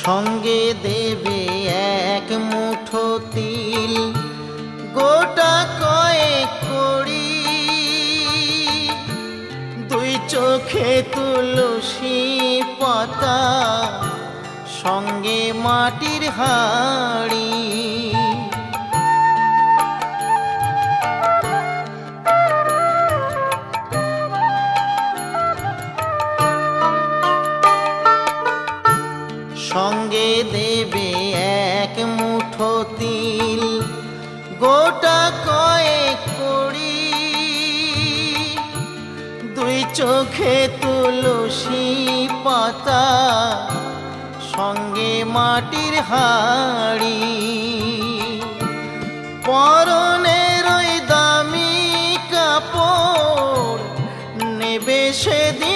সঙ্গে দেবে এক মুঠো তিল, গোটা কয়েক কড়ি, দুই চোখে তুলসী পাতা, সঙ্গে মাটির হাঁড়ি। সঙ্গে দেবে এক মুঠো তিল, গোটা কয়েক কড়ি, দুই চোখে তুলসী পাতা, সঙ্গে মাটির হাঁড়ি। পরনের ওই দামি কাপড় নেবে সেদিন